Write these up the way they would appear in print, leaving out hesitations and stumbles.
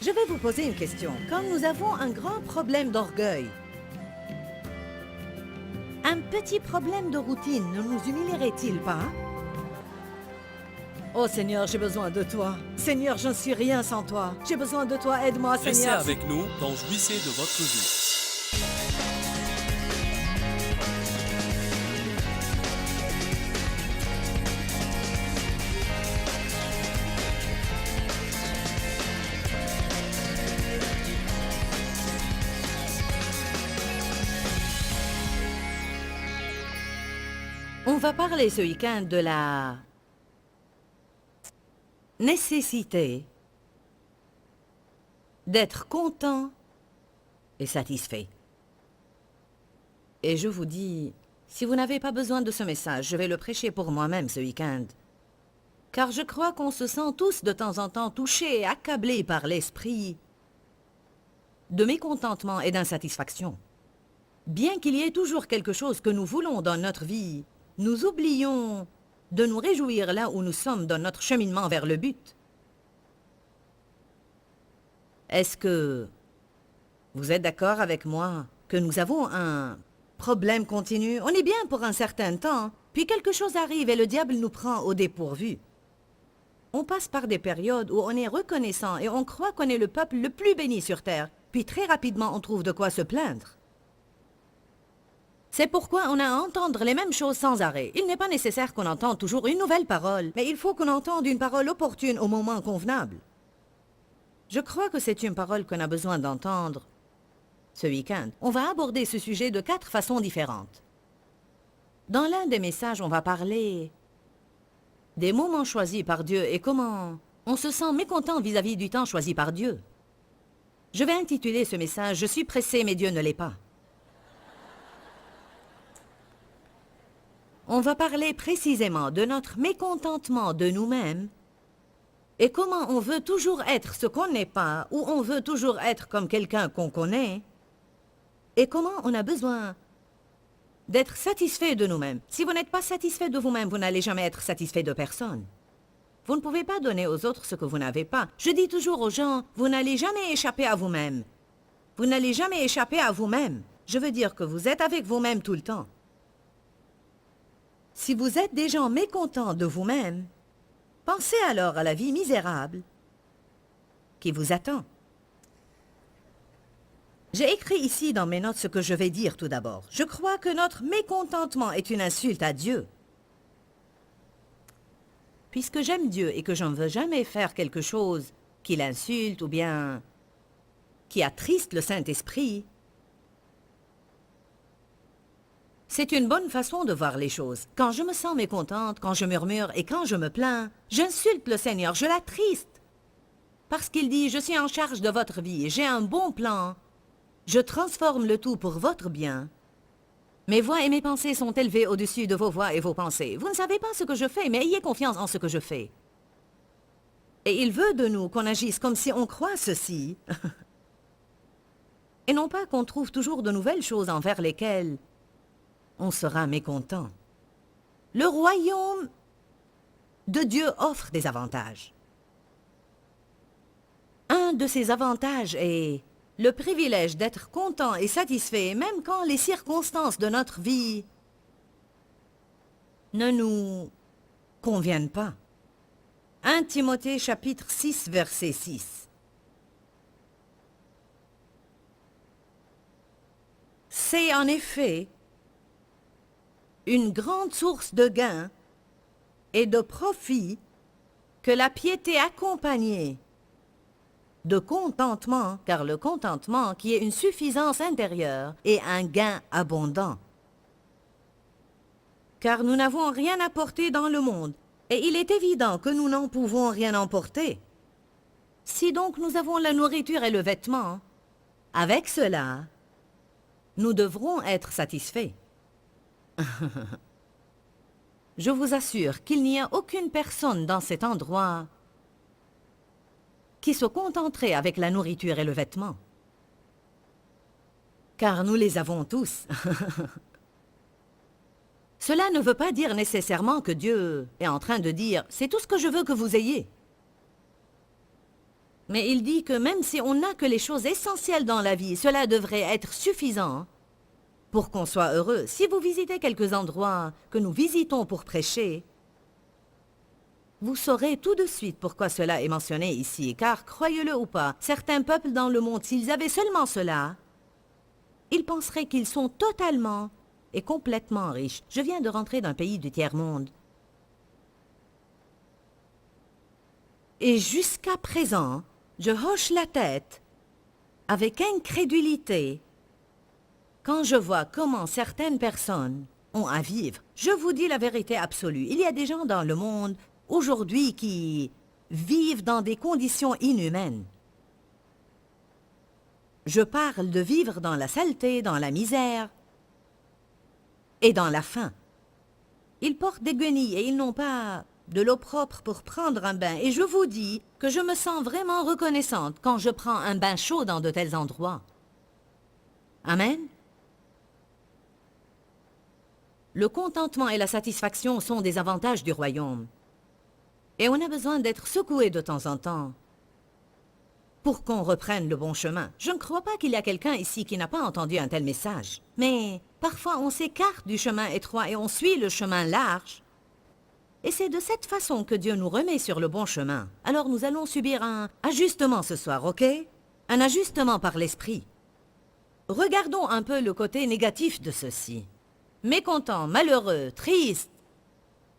Je vais vous poser une question. Quand nous avons un grand problème d'orgueil, un petit problème de routine ne nous humilierait-il pas? Oh Seigneur, j'ai besoin de toi. Seigneur, je ne suis rien sans toi. J'ai besoin de toi, aide-moi, Restez Seigneur. avec nous dans Jouissez de votre vie. On va parler ce week-end de la nécessité d'être content et satisfait. Et je vous dis, si vous n'avez pas besoin de ce message, je vais le prêcher pour moi-même ce week-end. Car je crois qu'on se sent tous de temps en temps touchés et accablés par l'esprit de mécontentement et d'insatisfaction. Bien qu'il y ait toujours quelque chose que nous voulons dans notre vie, nous oublions de nous réjouir là où nous sommes dans notre cheminement vers le but. Est-ce que vous êtes d'accord avec moi que nous avons un problème continu? On est bien pour un certain temps, puis quelque chose arrive et le diable nous prend au dépourvu. On passe par des périodes où on est reconnaissant et on croit qu'on est le peuple le plus béni sur terre, puis très rapidement on trouve de quoi se plaindre. C'est pourquoi on a à entendre les mêmes choses sans arrêt. Il n'est pas nécessaire qu'on entende toujours une nouvelle parole, mais il faut qu'on entende une parole opportune au moment convenable. Je crois que c'est une parole qu'on a besoin d'entendre ce week-end. On va aborder ce sujet de 4 façons différentes. Dans l'un des messages, on va parler des moments choisis par Dieu et comment on se sent mécontent vis-à-vis du temps choisi par Dieu. Je vais intituler ce message « Je suis pressé, mais Dieu ne l'est pas ». On va parler précisément de notre mécontentement de nous-mêmes et comment on veut toujours être ce qu'on n'est pas ou on veut toujours être comme quelqu'un qu'on connaît et comment on a besoin d'être satisfait de nous-mêmes. Si vous n'êtes pas satisfait de vous-même, vous n'allez jamais être satisfait de personne. Vous ne pouvez pas donner aux autres ce que vous n'avez pas. Je dis toujours aux gens, vous n'allez jamais échapper à vous-même. Vous n'allez jamais échapper à vous-même. Je veux dire que vous êtes avec vous-même tout le temps. Si vous êtes des gens mécontents de vous-même, pensez alors à la vie misérable qui vous attend. J'ai écrit ici dans mes notes ce que je vais dire tout d'abord. Je crois que notre mécontentement est une insulte à Dieu. Puisque j'aime Dieu et que je ne veux jamais faire quelque chose qui l'insulte ou bien qui attriste le Saint-Esprit, c'est une bonne façon de voir les choses. Quand je me sens mécontente, quand je murmure et quand je me plains, j'insulte le Seigneur, je l'attriste. Parce qu'il dit, je suis en charge de votre vie, j'ai un bon plan. Je transforme le tout pour votre bien. Mes voix et mes pensées sont élevées au-dessus de vos voix et vos pensées. Vous ne savez pas ce que je fais, mais ayez confiance en ce que je fais. Et il veut de nous qu'on agisse comme si on croit ceci. Et non pas qu'on trouve toujours de nouvelles choses envers lesquelles on sera mécontent. Le royaume de Dieu offre des avantages. Un de ces avantages est le privilège d'être content et satisfait même quand les circonstances de notre vie ne nous conviennent pas. 1 Timothée chapitre 6 verset 6. C'est en effet une grande source de gain et de profit que la piété accompagnée de contentement, car le contentement qui est une suffisance intérieure est un gain abondant. Car nous n'avons rien apporté dans le monde, et il est évident que nous n'en pouvons rien emporter. Si donc nous avons la nourriture et le vêtement, avec cela, nous devrons être satisfaits. Je vous assure qu'il n'y a aucune personne dans cet endroit qui se contenterait avec la nourriture et le vêtement. Car nous les avons tous. Cela ne veut pas dire nécessairement que Dieu est en train de dire « c'est tout ce que je veux que vous ayez ». Mais il dit que même si on n'a que les choses essentielles dans la vie, cela devrait être suffisant pour qu'on soit heureux. Si vous visitez quelques endroits que nous visitons pour prêcher, vous saurez tout de suite pourquoi cela est mentionné ici, car croyez-le ou pas, certains peuples dans le monde, s'ils avaient seulement cela, ils penseraient qu'ils sont totalement et complètement riches. Je viens de rentrer d'un pays du tiers-monde. Et jusqu'à présent, je hoche la tête avec incrédulité quand je vois comment certaines personnes ont à vivre. Je vous dis la vérité absolue. Il y a des gens dans le monde aujourd'hui qui vivent dans des conditions inhumaines. Je parle de vivre dans la saleté, dans la misère et dans la faim. Ils portent des guenilles et ils n'ont pas de l'eau propre pour prendre un bain. Et je vous dis que je me sens vraiment reconnaissante quand je prends un bain chaud dans de tels endroits. Amen. Le contentement et la satisfaction sont des avantages du royaume. Et on a besoin d'être secoué de temps en temps pour qu'on reprenne le bon chemin. Je ne crois pas qu'il y a quelqu'un ici qui n'a pas entendu un tel message. Mais parfois on s'écarte du chemin étroit et on suit le chemin large. Et c'est de cette façon que Dieu nous remet sur le bon chemin. Alors nous allons subir un ajustement ce soir, ok? Un ajustement par l'esprit. Regardons un peu le côté négatif de ceci. Mécontent, malheureux, triste,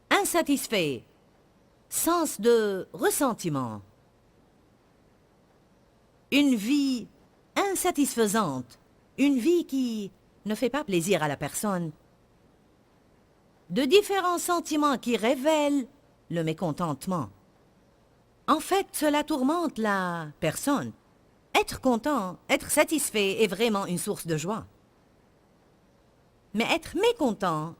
insatisfait, sens de ressentiment. Une vie insatisfaisante, une vie qui ne fait pas plaisir à la personne. De différents sentiments qui révèlent le mécontentement. En fait, cela tourmente la personne. Être content, être satisfait est vraiment une source de joie. Mais être mécontent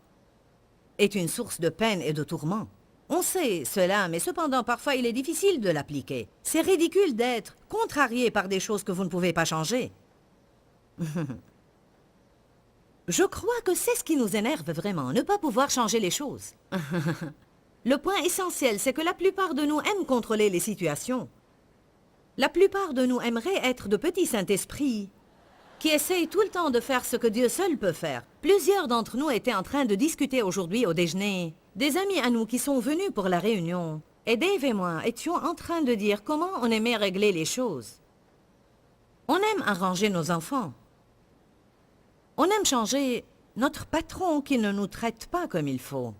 est une source de peine et de tourment. On sait cela, mais cependant, parfois, il est difficile de l'appliquer. C'est ridicule d'être contrarié par des choses que vous ne pouvez pas changer. Je crois que c'est ce qui nous énerve vraiment, ne pas pouvoir changer les choses. Le point essentiel, c'est que la plupart de nous aiment contrôler les situations. La plupart de nous aimeraient être de petits Saint-Esprits qui essayent tout le temps de faire ce que Dieu seul peut faire. Plusieurs d'entre nous étaient en train de discuter aujourd'hui au déjeuner. Des amis à nous qui sont venus pour la réunion. Et Dave et moi étions en train de dire comment on aimait régler les choses. On aime arranger nos enfants. On aime changer notre patron qui ne nous traite pas comme il faut.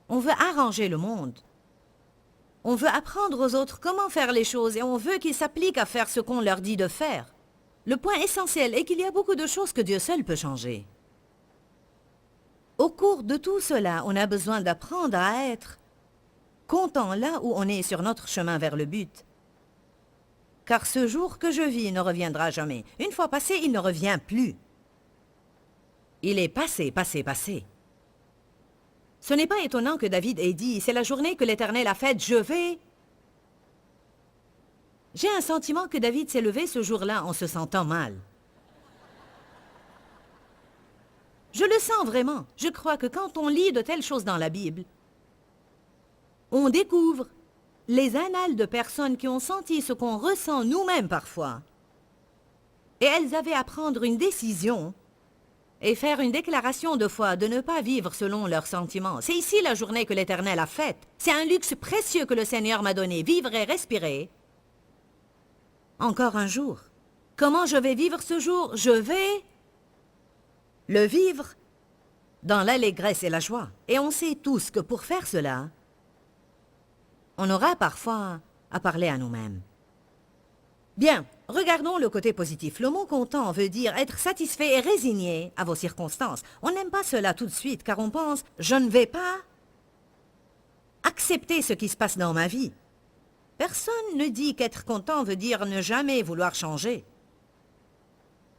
On veut arranger le monde. On veut apprendre aux autres comment faire les choses et on veut qu'ils s'appliquent à faire ce qu'on leur dit de faire. Le point essentiel est qu'il y a beaucoup de choses que Dieu seul peut changer. Au cours de tout cela, on a besoin d'apprendre à être content là où on est sur notre chemin vers le but. Car ce jour que je vis ne reviendra jamais. Une fois passé, il ne revient plus. Il est passé, passé, passé. Ce n'est pas étonnant que David ait dit « C'est la journée que l'Éternel a faite, je vais... » J'ai un sentiment que David s'est levé ce jour-là en se sentant mal. Je le sens vraiment. Je crois que quand on lit de telles choses dans la Bible, on découvre les annales de personnes qui ont senti ce qu'on ressent nous-mêmes parfois. Et elles avaient à prendre une décision et faire une déclaration de foi, de ne pas vivre selon leurs sentiments. C'est ici la journée que l'Éternel a faite. C'est un luxe précieux que le Seigneur m'a donné, vivre et respirer. Encore un jour. Comment je vais vivre ce jour? Je vais le vivre dans l'allégresse et la joie. Et on sait tous que pour faire cela, on aura parfois à parler à nous-mêmes. Bien, regardons le côté positif. Le mot content veut dire être satisfait et résigné à vos circonstances. On n'aime pas cela tout de suite car on pense « je ne vais pas accepter ce qui se passe dans ma vie ». Personne ne dit qu'être content veut dire ne jamais vouloir changer.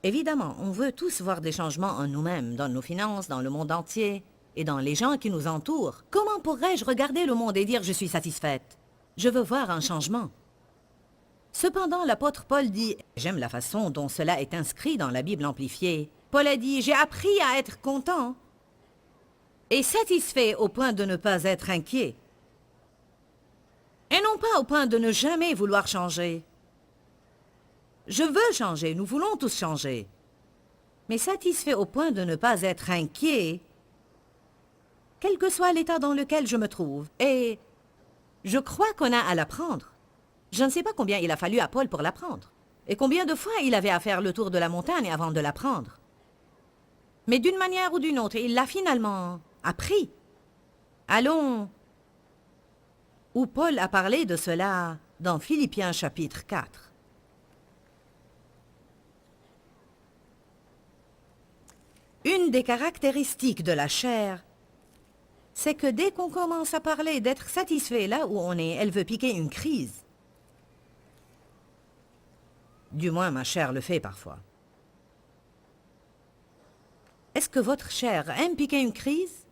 Évidemment, on veut tous voir des changements en nous-mêmes, dans nos finances, dans le monde entier et dans les gens qui nous entourent. Comment pourrais-je regarder le monde et dire « je suis satisfaite » ? Je veux voir un changement. Cependant, l'apôtre Paul dit « j'aime la façon dont cela est inscrit dans la Bible amplifiée ». Paul a dit « j'ai appris à être content et satisfait au point de ne pas être inquiet. » Et non pas au point de ne jamais vouloir changer. Je veux changer, nous voulons tous changer. Mais satisfait au point de ne pas être inquiet, quel que soit l'état dans lequel je me trouve. Et je crois qu'on a à l'apprendre. Je ne sais pas combien il a fallu à Paul pour l'apprendre. Et combien de fois il avait à faire le tour de la montagne avant de l'apprendre. Mais d'une manière ou d'une autre, il l'a finalement appris. Allons, où Paul a parlé de cela dans Philippiens chapitre 4. Une des caractéristiques de la chair, c'est que dès qu'on commence à parler d'être satisfait là où on est, elle veut piquer une crise. Du moins, ma chair le fait parfois. Est-ce que votre chair aime piquer une crise?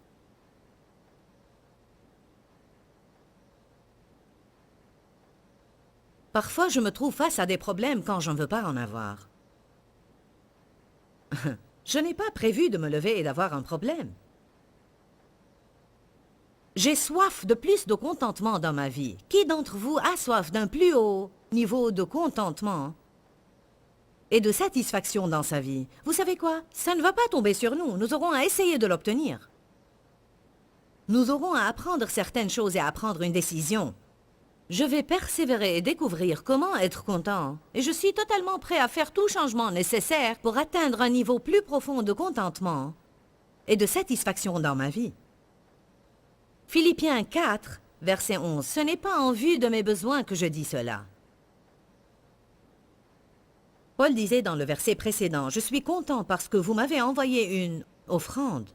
Parfois, je me trouve face à des problèmes quand je ne veux pas en avoir. Je n'ai pas prévu de me lever et d'avoir un problème. J'ai soif de plus de contentement dans ma vie. Qui d'entre vous a soif d'un plus haut niveau de contentement et de satisfaction dans sa vie? Vous savez quoi? Ça ne va pas tomber sur nous. Nous aurons à essayer de l'obtenir. Nous aurons à apprendre certaines choses et à prendre une décision. Je vais persévérer et découvrir comment être content. Et je suis totalement prêt à faire tout changement nécessaire pour atteindre un niveau plus profond de contentement et de satisfaction dans ma vie. Philippiens 4, verset 11. Ce n'est pas en vue de mes besoins que je dis cela. Paul disait dans le verset précédent, « Je suis content parce que vous m'avez envoyé une offrande. »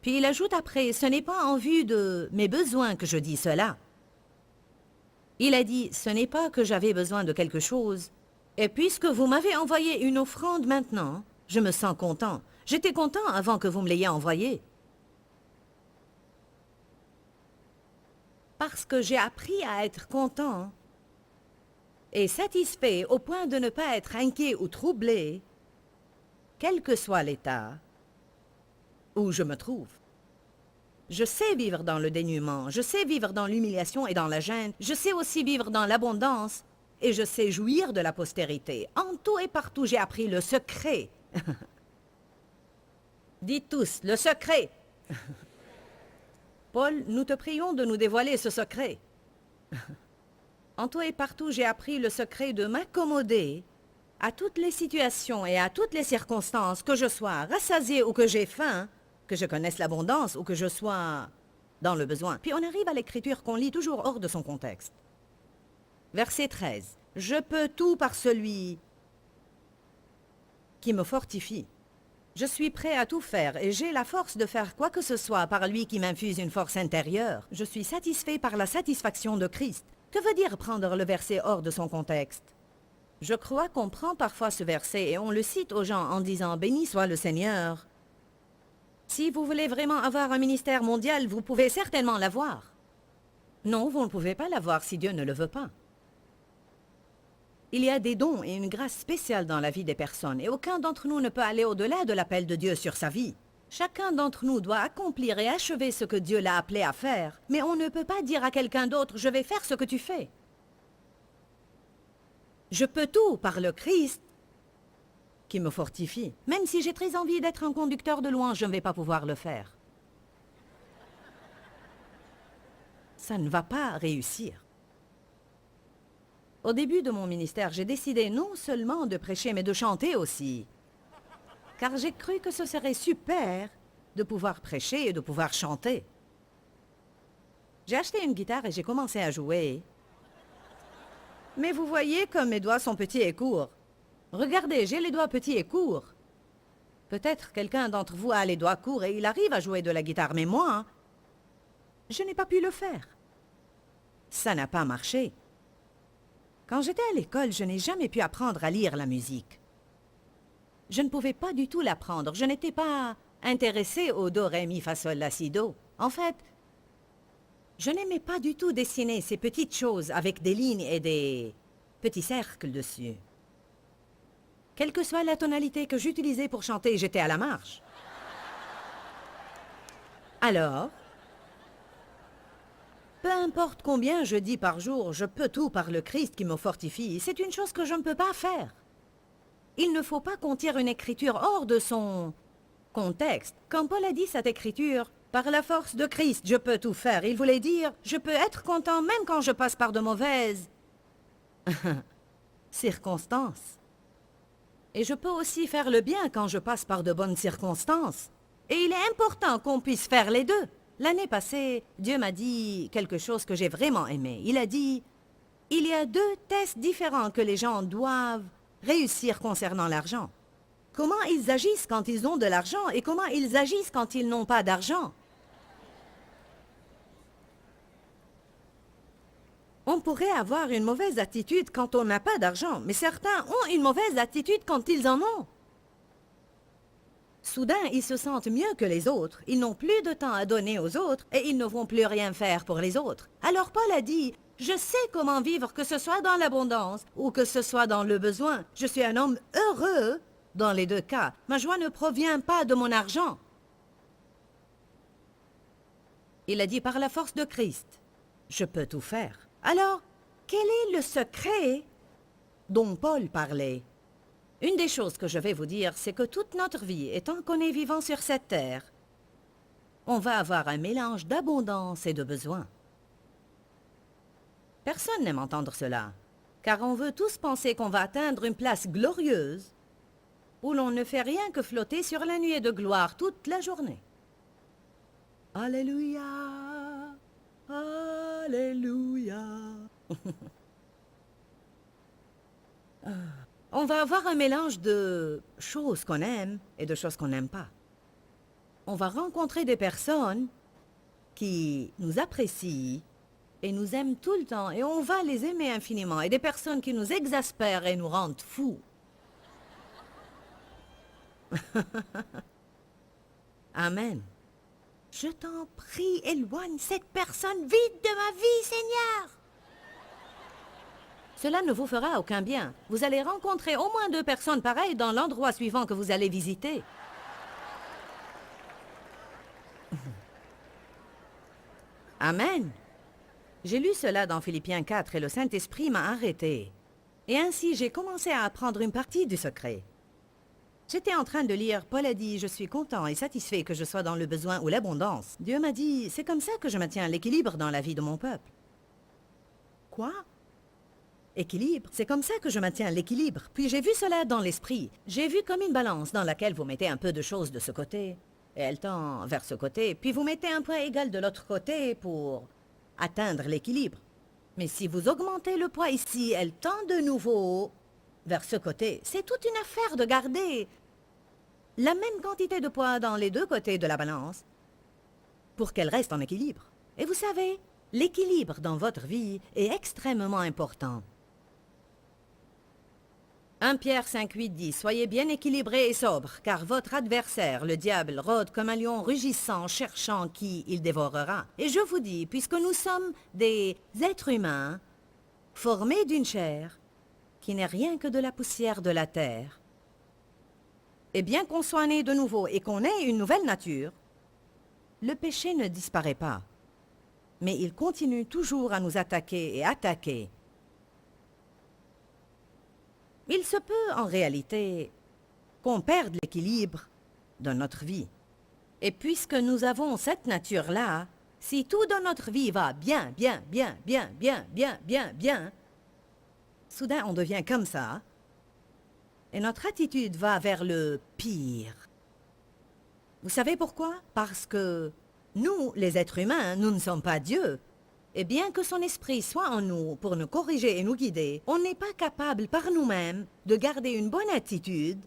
Puis il ajoute après, « Ce n'est pas en vue de mes besoins que je dis cela. » Il a dit, « Ce n'est pas que j'avais besoin de quelque chose. Et puisque vous m'avez envoyé une offrande maintenant, je me sens content. J'étais content avant que vous me l'ayez envoyée. Parce que j'ai appris à être content et satisfait au point de ne pas être inquiet ou troublé, quel que soit l'état où je me trouve. Je sais vivre dans le dénuement, je sais vivre dans l'humiliation et dans la gêne, je sais aussi vivre dans l'abondance et je sais jouir de la postérité. En tout et partout, j'ai appris le secret. Dites tous, le secret. Paul, nous te prions de nous dévoiler ce secret. En tout et partout, j'ai appris le secret de m'accommoder à toutes les situations et à toutes les circonstances, que je sois rassasié ou que j'ai faim, que je connaisse l'abondance ou que je sois dans le besoin. Puis on arrive à l'écriture qu'on lit toujours hors de son contexte. Verset 13. « Je peux tout par celui qui me fortifie. Je suis prêt à tout faire et j'ai la force de faire quoi que ce soit par lui qui m'infuse une force intérieure. Je suis satisfait par la satisfaction de Christ. » Que veut dire prendre le verset hors de son contexte? Je crois qu'on prend parfois ce verset et on le cite aux gens en disant « Béni soit le Seigneur ». Si vous voulez vraiment avoir un ministère mondial, vous pouvez certainement l'avoir. Non, vous ne pouvez pas l'avoir si Dieu ne le veut pas. Il y a des dons et une grâce spéciale dans la vie des personnes et aucun d'entre nous ne peut aller au-delà de l'appel de Dieu sur sa vie. Chacun d'entre nous doit accomplir et achever ce que Dieu l'a appelé à faire, mais on ne peut pas dire à quelqu'un d'autre « je vais faire ce que tu fais ». Je peux tout par le Christ qui me fortifie. Même si j'ai très envie d'être un conducteur de louange, je ne vais pas pouvoir le faire. Ça ne va pas réussir. Au début de mon ministère, j'ai décidé non seulement de prêcher, mais de chanter aussi. Car j'ai cru que ce serait super de pouvoir prêcher et de pouvoir chanter. J'ai acheté une guitare et j'ai commencé à jouer. Mais vous voyez comme mes doigts sont petits et courts. Regardez, j'ai les doigts petits et courts. Peut-être quelqu'un d'entre vous a les doigts courts et il arrive à jouer de la guitare, mais moi, je n'ai pas pu le faire. Ça n'a pas marché. Quand j'étais à l'école, je n'ai jamais pu apprendre à lire la musique. Je ne pouvais pas du tout l'apprendre. Je n'étais pas intéressée au do, ré, mi, fa, sol, la, si, do. En fait, je n'aimais pas du tout dessiner ces petites choses avec des lignes et des petits cercles dessus. Quelle que soit la tonalité que j'utilisais pour chanter, j'étais à la marge. Alors, Peu importe combien je dis par jour, je peux tout par le Christ qui me fortifie, c'est une chose que je ne peux pas faire. Il ne faut pas qu'on tire une écriture hors de son contexte. Quand Paul a dit cette écriture, par la force de Christ, je peux tout faire, il voulait dire, je peux être content même quand je passe par de mauvaises circonstances. Et je peux aussi faire le bien quand je passe par de bonnes circonstances. Et il est important qu'on puisse faire les deux. L'année passée, Dieu m'a dit quelque chose que j'ai vraiment aimé. Il a dit, il y a deux tests différents que les gens doivent réussir concernant l'argent. Comment ils agissent quand ils ont de l'argent et comment ils agissent quand ils n'ont pas d'argent. On pourrait avoir une mauvaise attitude quand on n'a pas d'argent, mais certains ont une mauvaise attitude quand ils en ont. Soudain, ils se sentent mieux que les autres, ils n'ont plus de temps à donner aux autres et ils ne vont plus rien faire pour les autres. Alors Paul a dit, je sais comment vivre, que ce soit dans l'abondance ou que ce soit dans le besoin. Je suis un homme heureux dans les deux cas. Ma joie ne provient pas de mon argent. Il a dit par la force de Christ, je peux tout faire. Alors, quel est le secret dont Paul parlait? Une des choses que je vais vous dire, c'est que toute notre vie, étant qu'on est vivant sur cette terre, on va avoir un mélange d'abondance et de besoin. Personne n'aime entendre cela, car on veut tous penser qu'on va atteindre une place glorieuse où l'on ne fait rien que flotter sur la nuée de gloire toute la journée. Alléluia, Alléluia. On va avoir un mélange de choses qu'on aime et de choses qu'on n'aime pas. On va rencontrer des personnes qui nous apprécient et nous aiment tout le temps et on va les aimer infiniment. Et des personnes qui nous exaspèrent et nous rendent fous. Amen. Je t'en prie, éloigne cette personne vite de ma vie, Seigneur. Cela ne vous fera aucun bien. Vous allez rencontrer au moins 2 personnes pareilles dans l'endroit suivant que vous allez visiter. Amen. J'ai lu cela dans Philippiens 4 et le Saint-Esprit m'a arrêté. Et ainsi, j'ai commencé à apprendre une partie du secret. J'étais en train de lire, Paul a dit, je suis content et satisfait que je sois dans le besoin ou l'abondance. Dieu m'a dit, c'est comme ça que je maintiens l'équilibre dans la vie de mon peuple. Quoi? Équilibre, c'est comme ça que je maintiens l'équilibre. Puis j'ai vu cela dans l'esprit. J'ai vu comme une balance dans laquelle vous mettez un peu de choses de ce côté, et elle tend vers ce côté, puis vous mettez un poids égal de l'autre côté pour atteindre l'équilibre. Mais si vous augmentez le poids ici, elle tend de nouveau vers ce côté. C'est toute une affaire de garder la même quantité de poids dans les deux côtés de la balance pour qu'elle reste en équilibre. Et vous savez, l'équilibre dans votre vie est extrêmement important. 1 Pierre 5,8 dit « Soyez bien équilibrés et sobres, car votre adversaire, le diable, rôde comme un lion rugissant, cherchant qui il dévorera. Et je vous dis, puisque nous sommes des êtres humains, formés d'une chair, qui n'est rien que de la poussière de la terre, et bien qu'on soit né de nouveau et qu'on ait une nouvelle nature, le péché ne disparaît pas, mais il continue toujours à nous attaquer et attaquer. Il se peut, en réalité, qu'on perde l'équilibre de notre vie. Et puisque nous avons cette nature-là, si tout dans notre vie va bien, soudain on devient comme ça, et notre attitude va vers le pire. Vous savez pourquoi? Parce que nous, les êtres humains, nous ne sommes pas Dieu. Et bien que son esprit soit en nous pour nous corriger et nous guider, on n'est pas capable par nous-mêmes de garder une bonne attitude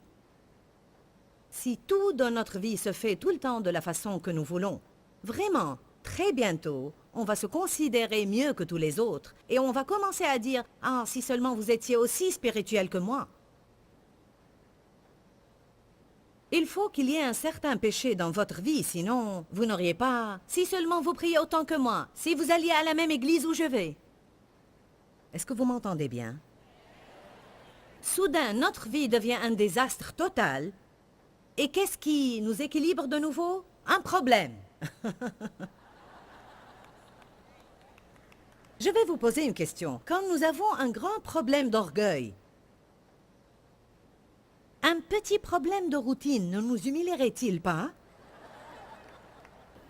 si tout dans notre vie se fait tout le temps de la façon que nous voulons. Vraiment, très bientôt, on va se considérer mieux que tous les autres et on va commencer à dire « Ah, si seulement vous étiez aussi spirituel que moi ». Il faut qu'il y ait un certain péché dans votre vie, sinon vous n'auriez pas... Si seulement vous priez autant que moi, si vous alliez à la même église où je vais. Est-ce que vous m'entendez bien? Soudain, notre vie devient un désastre total. Et qu'est-ce qui nous équilibre de nouveau? Un problème. Je vais vous poser une question. Quand nous avons un grand problème d'orgueil, un petit problème de routine ne nous humilierait-il pas?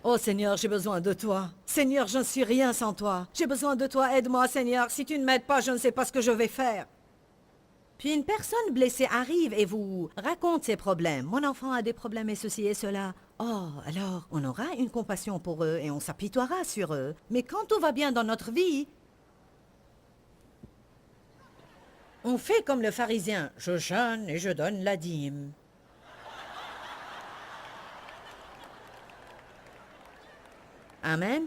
Oh Seigneur, j'ai besoin de toi. Seigneur, je ne suis rien sans toi. J'ai besoin de toi, aide-moi Seigneur. Si tu ne m'aides pas, je ne sais pas ce que je vais faire. Puis une personne blessée arrive et vous raconte ses problèmes. Mon enfant a des problèmes et ceci et cela. Oh, alors on aura une compassion pour eux et on s'apitoiera sur eux. Mais quand tout va bien dans notre vie, on fait comme le pharisien. Je jeûne et je donne la dîme. Amen.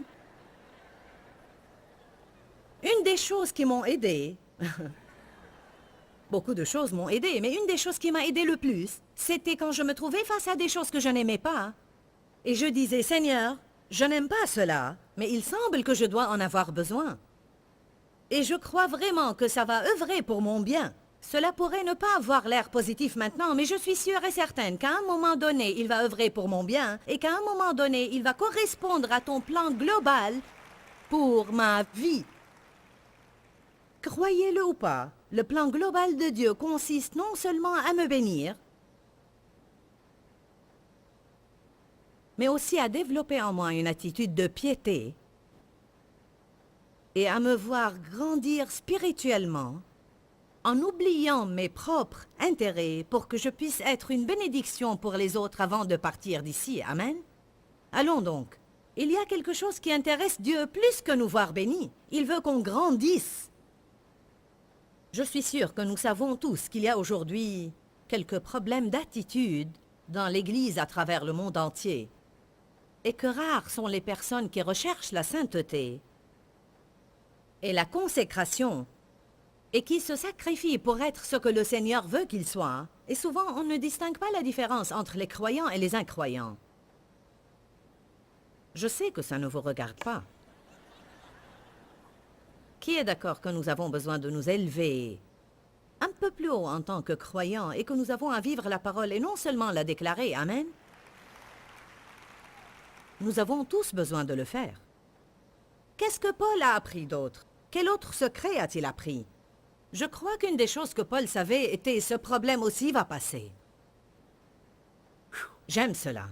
Une des choses qui m'ont aidé, beaucoup de choses m'ont aidé, mais une des choses qui m'a aidé le plus, c'était quand je me trouvais face à des choses que je n'aimais pas. Et je disais, Seigneur, je n'aime pas cela, mais il semble que je dois en avoir besoin. Et je crois vraiment que ça va œuvrer pour mon bien. Cela pourrait ne pas avoir l'air positif maintenant, mais je suis sûre et certaine qu'à un moment donné, il va œuvrer pour mon bien et qu'à un moment donné, il va correspondre à ton plan global pour ma vie. Croyez-le ou pas, le plan global de Dieu consiste non seulement à me bénir, mais aussi à développer en moi une attitude de piété et à me voir grandir spirituellement en oubliant mes propres intérêts pour que je puisse être une bénédiction pour les autres avant de partir d'ici. Amen. Allons donc. Il y a quelque chose qui intéresse Dieu plus que nous voir bénis. Il veut qu'on grandisse. Je suis sûre que nous savons tous qu'il y a aujourd'hui quelques problèmes d'attitude dans l'Église à travers le monde entier et que rares sont les personnes qui recherchent la sainteté et la consécration et qui se sacrifient pour être ce que le Seigneur veut qu'ils soient. Et souvent, on ne distingue pas la différence entre les croyants et les incroyants. Je sais que ça ne vous regarde pas. Qui est d'accord que nous avons besoin de nous élever un peu plus haut en tant que croyants et que nous avons à vivre la parole et non seulement la déclarer? Amen. Nous avons tous besoin de le faire. Qu'est-ce que Paul a appris d'autre? Quel autre secret a-t-il appris? Je crois qu'une des choses que Paul savait était « ce problème aussi va passer ». J'aime cela.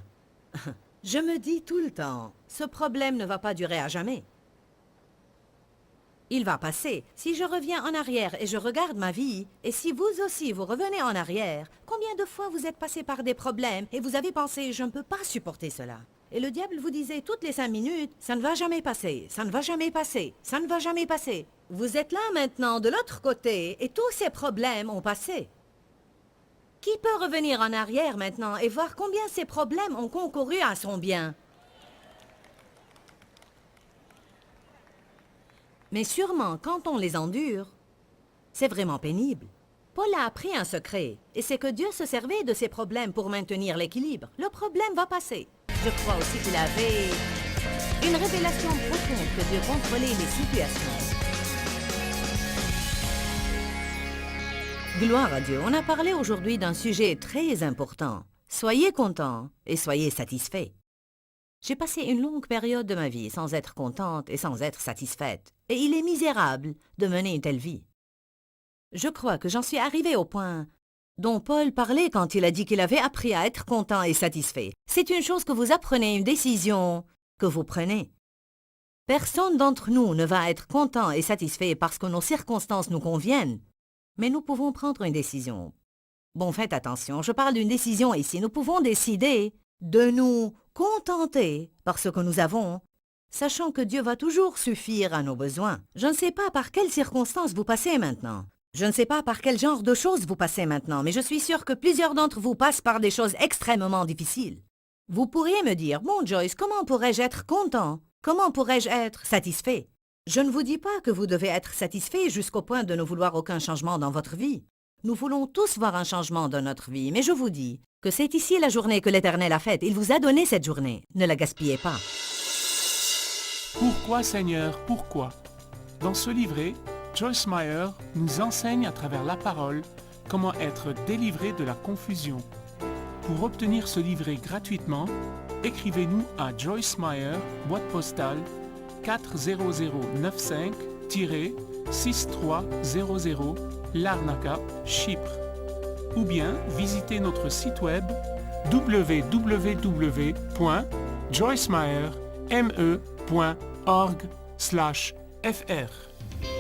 Je me dis tout le temps, ce problème ne va pas durer à jamais. Il va passer. Si je reviens en arrière et je regarde ma vie, et si vous aussi vous revenez en arrière, combien de fois vous êtes passé par des problèmes et vous avez pensé « je ne peux pas supporter cela ». Et le diable vous disait toutes les 5 minutes « ça ne va jamais passer, ça ne va jamais passer, ça ne va jamais passer ». Vous êtes là maintenant de l'autre côté et tous ces problèmes ont passé. Qui peut revenir en arrière maintenant et voir combien ces problèmes ont concouru à son bien? Mais sûrement, quand on les endure, c'est vraiment pénible. Paul a appris un secret, et c'est que Dieu se servait de ces problèmes pour maintenir l'équilibre. Le problème va passer. Je crois aussi qu'il avait une révélation profonde que Dieu contrôlait les situations. Gloire à Dieu, on a parlé aujourd'hui d'un sujet très important. Soyez contents et soyez satisfaits. J'ai passé une longue période de ma vie sans être contente et sans être satisfaite. Et il est misérable de mener une telle vie. Je crois que j'en suis arrivée au point dont Paul parlait quand il a dit qu'il avait appris à être content et satisfait. C'est une chose que vous apprenez, une décision que vous prenez. Personne d'entre nous ne va être content et satisfait parce que nos circonstances nous conviennent. Mais nous pouvons prendre une décision. Bon, faites attention, je parle d'une décision ici. Nous pouvons décider de nous contenter par ce que nous avons, sachant que Dieu va toujours suffire à nos besoins. Je ne sais pas par quelles circonstances vous passez maintenant. Je ne sais pas par quel genre de choses vous passez maintenant, mais je suis sûre que plusieurs d'entre vous passent par des choses extrêmement difficiles. Vous pourriez me dire, bon Joyce, comment pourrais-je être content? Comment pourrais-je être satisfait? Je ne vous dis pas que vous devez être satisfait jusqu'au point de ne vouloir aucun changement dans votre vie. Nous voulons tous voir un changement dans notre vie, mais je vous dis que c'est ici la journée que l'Éternel a faite. Il vous a donné cette journée. Ne la gaspillez pas. Pourquoi Seigneur, pourquoi? Dans ce livret, Joyce Meyer nous enseigne à travers la parole comment être délivré de la confusion. Pour obtenir ce livret gratuitement, écrivez-nous à Joyce Meyer, boîte postale 40095, 6300 Larnaca, Chypre. Ou bien visitez notre site web www.joycemeyer.org/fr.